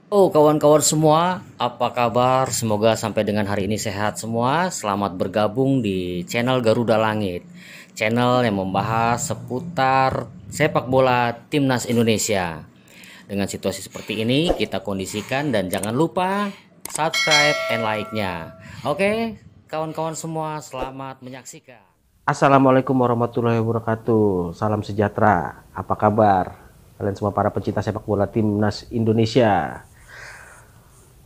Oh, kawan-kawan semua, apa kabar? Semoga sampai dengan hari ini sehat semua. Selamat bergabung di channel Garuda Langit, channel yang membahas seputar sepak bola timnas Indonesia. Dengan situasi seperti ini, kita kondisikan dan jangan lupa subscribe and like-nya. Oke, kawan-kawan semua, selamat menyaksikan. Assalamualaikum warahmatullahi wabarakatuh. Salam sejahtera. Apa kabar? Kalian semua para pencinta sepak bola timnas Indonesia.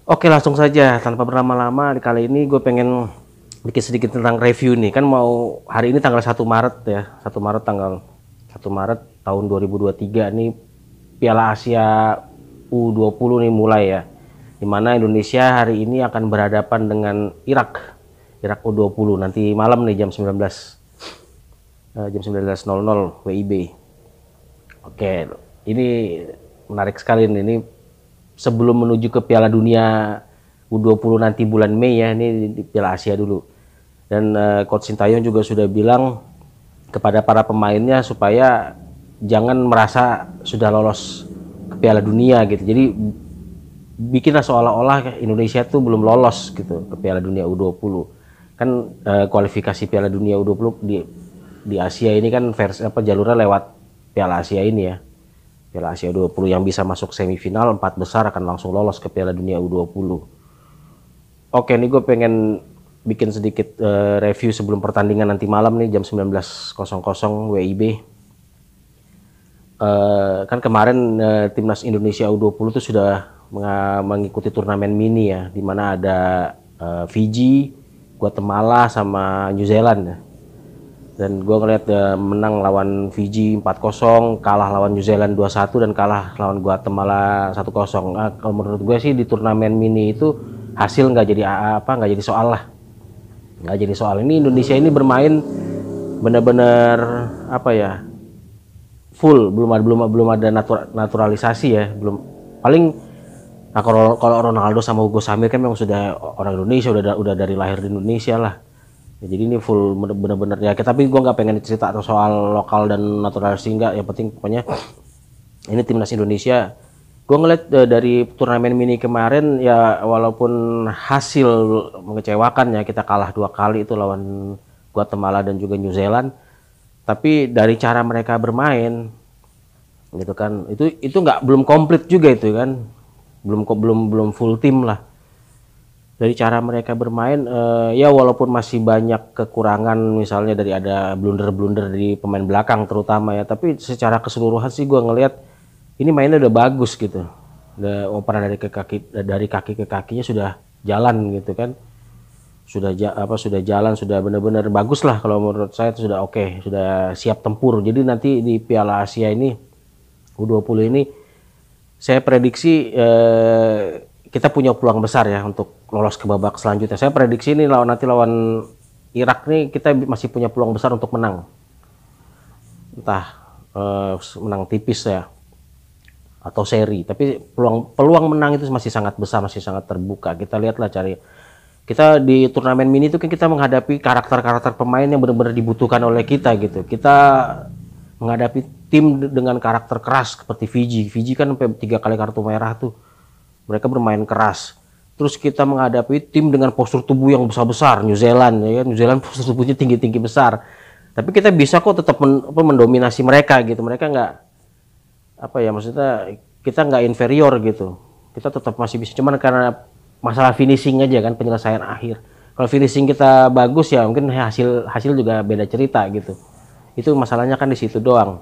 Oke, langsung saja tanpa berlama-lama. Kali ini gue pengen bikin sedikit tentang review nih. Kan mau hari ini tanggal 1 Maret ya. 1 Maret tahun 2023 nih Piala Asia U20 nih mulai ya. Dimana Indonesia hari ini akan berhadapan dengan Irak. Irak U20 nanti malam nih jam 19.00 WIB. Oke, ini menarik sekali nih. Ini sebelum menuju ke Piala Dunia U20 nanti bulan Mei ya, ini di Piala Asia dulu. Dan Coach Sintayong juga sudah bilang kepada para pemainnya supaya jangan merasa sudah lolos ke Piala Dunia gitu. Jadi bikinlah seolah-olah Indonesia tuh belum lolos gitu ke Piala Dunia U20. Kan kualifikasi Piala Dunia U20 di Asia ini kan versi apa jalurnya lewat Piala Asia ini ya. Piala Asia U20 yang bisa masuk semifinal 4 besar akan langsung lolos ke Piala Dunia U20. Oke, ini gue pengen bikin sedikit review sebelum pertandingan nanti malam nih jam 19.00 WIB. Kan kemarin timnas Indonesia U20 itu sudah mengikuti turnamen mini ya, di mana ada Fiji, Guatemala sama New Zealand ya. Dan gue ngeliat menang lawan Fiji 4-0, kalah lawan New Zealand 2-1 dan kalah lawan Guatemala 1-0. Nah, kalau menurut gue sih di turnamen mini itu hasil nggak jadi nggak jadi soal lah, nggak jadi soal. Ini Indonesia ini bermain benar-benar apa ya, full, belum ada naturalisasi ya, belum. Paling nah, kalau Ronaldo sama Hugo Samir kan memang sudah orang Indonesia, udah dari lahir di Indonesia lah. Ya, jadi ini full bener-bener ya. Tapi gue nggak pengen cerita soal lokal dan naturalisasi, enggak. Yang penting pokoknya ini timnas Indonesia. Gue ngeliat dari turnamen mini kemarin ya, walaupun hasil mengecewakan ya, kita kalah 2 kali itu lawan Guatemala dan juga New Zealand. Tapi dari cara mereka bermain gitu kan, itu nggak, belum komplit juga itu kan, belum full tim lah. Dari cara mereka bermain ya walaupun masih banyak kekurangan, misalnya dari ada blunder-blunder di pemain belakang terutama ya, tapi secara keseluruhan sih gue ngelihat ini mainnya udah bagus gitu, udah operan dari kaki ke kakinya sudah jalan gitu kan, sudah jalan, sudah benar-benar bagus lah. Kalau menurut saya itu sudah oke, sudah siap tempur. Jadi nanti di Piala Asia ini U20 ini saya prediksi kita punya peluang besar ya untuk lolos ke babak selanjutnya. Saya prediksi ini lawan Irak nih kita masih punya peluang besar untuk menang. Entah menang tipis ya atau seri, tapi peluang menang itu masih sangat besar, masih sangat terbuka. Kita lihatlah, kita di turnamen mini itu kan kita menghadapi karakter-karakter pemain yang benar-benar dibutuhkan oleh kita gitu. Kita menghadapi tim dengan karakter keras seperti Fiji. Fiji kan sampai 3 kali kartu merah tuh. Mereka bermain keras. Terus kita menghadapi tim dengan postur tubuh yang besar-besar, New Zealand ya kan. New Zealand postur tubuhnya tinggi-tinggi besar. Tapi kita bisa kok tetap mendominasi mereka gitu. Mereka nggak apa ya, maksudnya kita nggak inferior gitu. Kita tetap masih bisa, cuman karena masalah finishing aja kan, penyelesaian akhir. Kalau finishing kita bagus ya mungkin hasil juga beda cerita gitu. Itu masalahnya kan di situ doang.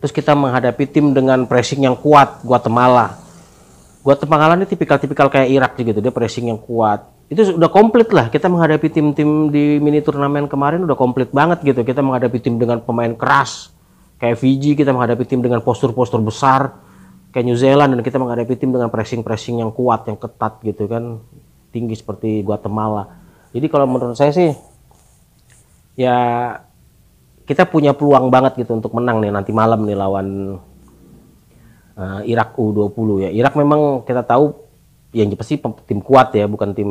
Terus kita menghadapi tim dengan pressing yang kuat, Guatemala. Guatemala ini tipikal kayak Irak gitu, dia pressing yang kuat. Itu udah komplit lah, kita menghadapi tim-tim di mini turnamen kemarin udah komplit banget gitu. Kita menghadapi tim dengan pemain keras kayak Fiji, kita menghadapi tim dengan postur-postur besar kayak New Zealand, dan kita menghadapi tim dengan pressing yang kuat, yang ketat gitu kan, tinggi seperti Guatemala. Jadi kalau menurut saya sih ya kita punya peluang banget gitu untuk menang nih nanti malam nih lawan Irak U20 ya. Irak memang kita tahu yang pasti tim kuat ya, bukan tim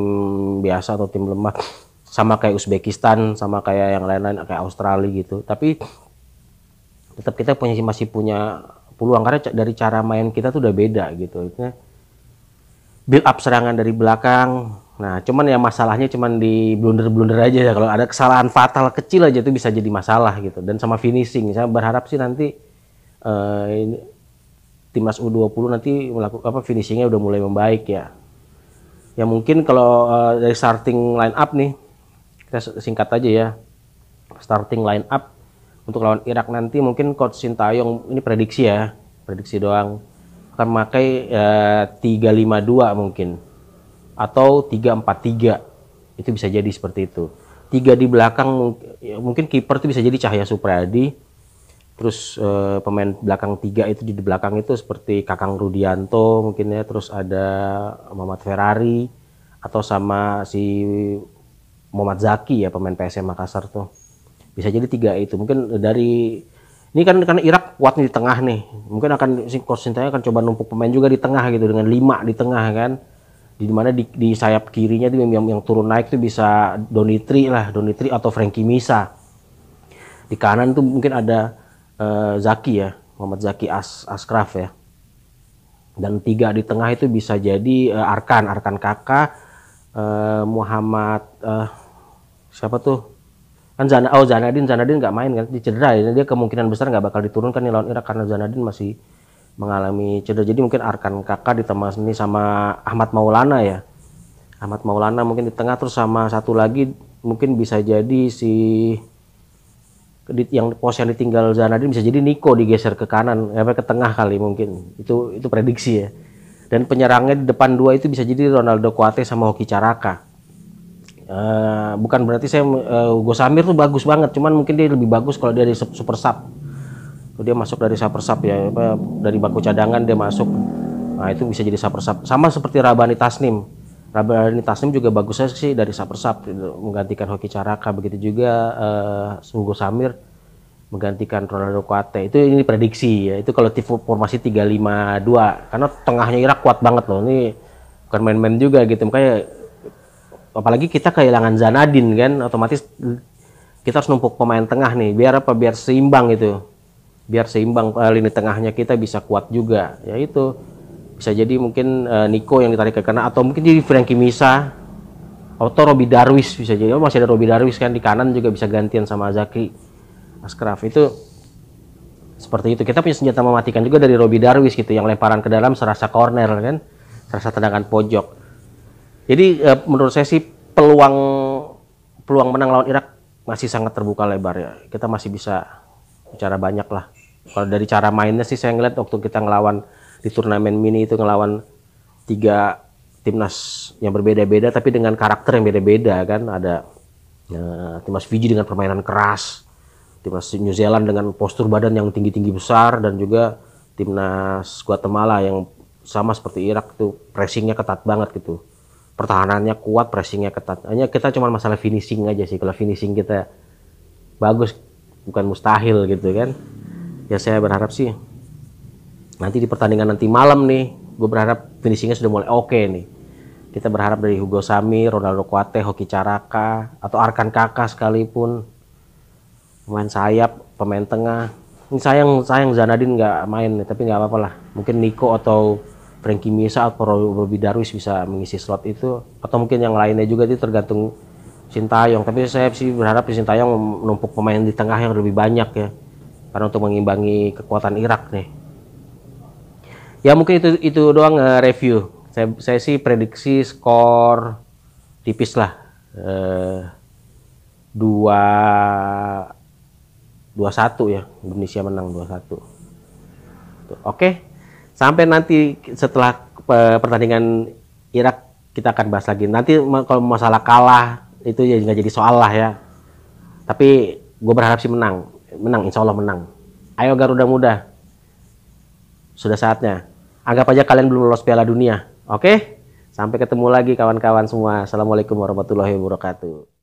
biasa atau tim lemah. Sama kayak Uzbekistan, sama kayak yang lain-lain kayak Australia gitu. Tapi tetap kita masih punya peluang karena dari cara main kita tuh udah beda gitu. build up serangan dari belakang. Nah, cuman ya masalahnya cuman di blunder-blunder aja ya. Kalau ada kesalahan fatal kecil aja itu bisa jadi masalah gitu. Dan sama finishing, saya berharap sih nanti ini, timnas U20 nanti melakukan finishingnya udah mulai membaik ya. Ya mungkin kalau dari starting line up nih, kita singkat aja ya. Starting line up untuk lawan Irak nanti mungkin Coach Sintayong, ini prediksi ya, prediksi doang, akan memakai 3-5-2 mungkin. Atau 3-4-3, itu bisa jadi seperti itu. 3 di belakang, mungkin kiper itu bisa jadi Cahya Supriyadi. Terus pemain belakang 3 itu di belakang itu seperti Kakang Rudianto mungkin ya. Terus ada Muhammad Ferrari atau sama si Muhammad Zaki ya, pemain PSM Makassar tuh. Bisa jadi 3 itu. Mungkin dari ini kan Irak kuat di tengah nih. Mungkin akan Coach Sintayong akan coba numpuk pemain juga di tengah gitu dengan 5 di tengah kan. Di mana di sayap kirinya itu yang turun naik tuh bisa Donitri atau Frankie Misa. Di kanan tuh mungkin ada Zaki ya, Muhammad Zaki Askraf ya. Dan 3 di tengah itu bisa jadi Arkan Kakak, Muhammad siapa tuh? Kan Zanadin nggak main kan, cedera ya. Dia kemungkinan besar nggak bakal diturunkan nih lawan Irak karena Zanadin masih mengalami cedera. Jadi mungkin Arkan Kakak ditambah ini sama Ahmad Maulana ya. Ahmad Maulana mungkin di tengah, terus sama satu lagi mungkin bisa jadi si yang pos yang ditinggal Zanadin bisa jadi Niko digeser ke kanan, ke tengah kali mungkin. Itu prediksi ya. Dan penyerangnya di depan 2 itu bisa jadi Ronaldo Kuate sama Hoki Caraka. Bukan berarti saya Hugo Samir tuh bagus banget, cuman mungkin dia lebih bagus kalau dia di super sub. Dia masuk dari super sub ya, dari bangku cadangan dia masuk. Nah, itu bisa jadi super sub. Sama seperti Rabani Tasnim. Rabani Tasnim juga bagusnya sih dari super sub menggantikan Hoki Caraka, begitu juga Hugo Samir menggantikan Ronaldo Kuate. Itu ini prediksi ya. Itu kalau tipe formasi 3-5-2 karena tengahnya Irak kuat banget loh. Ini bukan main-main juga gitu. Makanya apalagi kita kehilangan Zanadin kan, otomatis kita harus numpuk pemain tengah nih biar seimbang gitu. Biar seimbang lini tengahnya kita bisa kuat juga. Ya itu bisa jadi mungkin Niko yang ditarik ke kanan atau mungkin jadi Frankie Misa atau Robi Darwis bisa jadi. Masih ada Robi Darwis kan di kanan juga bisa gantian sama Zaki Askraf. Itu seperti itu. Kita punya senjata mematikan juga dari Robi Darwis gitu, yang lemparan ke dalam serasa corner kan, serasa tendangan pojok. Jadi menurut saya sih peluang menang lawan Irak masih sangat terbuka lebar ya. Kita masih bisa bicara banyak lah. Kalau dari cara mainnya sih saya ngeliat waktu kita ngelawan di turnamen mini itu, ngelawan 3 timnas yang berbeda-beda tapi dengan karakter yang beda-beda kan. Ada timnas Fiji dengan permainan keras, timnas New Zealand dengan postur badan yang tinggi-tinggi besar, dan juga timnas Guatemala yang sama seperti Irak tuh pressingnya ketat banget gitu. Pertahanannya kuat, pressingnya ketat. Hanya kita cuma masalah finishing aja sih. Kalau finishing kita bagus, bukan mustahil gitu kan. Ya saya berharap sih nanti di pertandingan nanti malam nih, gue berharap finishingnya sudah mulai oke nih. Kita berharap dari Hugo Samir, Ronaldo Kuate, Hoki Caraka, atau Arkan Kakak sekalipun, pemain sayap, pemain tengah. Ini sayang Zanadin nggak main, tapi nggak apa-apa lah. Mungkin Niko atau Frankie Misa atau Robi Darwis bisa mengisi slot itu, atau mungkin yang lainnya juga, itu tergantung Sintayong. Tapi saya sih berharap Sintayong menumpuk pemain di tengah yang lebih banyak ya, karena untuk mengimbangi kekuatan Irak nih. Ya mungkin itu doang review. Saya sih prediksi skor tipis lah, 2-1 ya, Indonesia menang 2-1. Oke, sampai nanti setelah pertandingan Irak kita akan bahas lagi. Nanti kalau masalah kalah itu ya nggak jadi soal lah ya. Tapi gue berharap sih menang, insya Allah menang. Ayo Garuda Muda, sudah saatnya. Anggap aja kalian belum lolos Piala Dunia. Oke? Sampai ketemu lagi kawan-kawan semua. Assalamualaikum warahmatullahi wabarakatuh.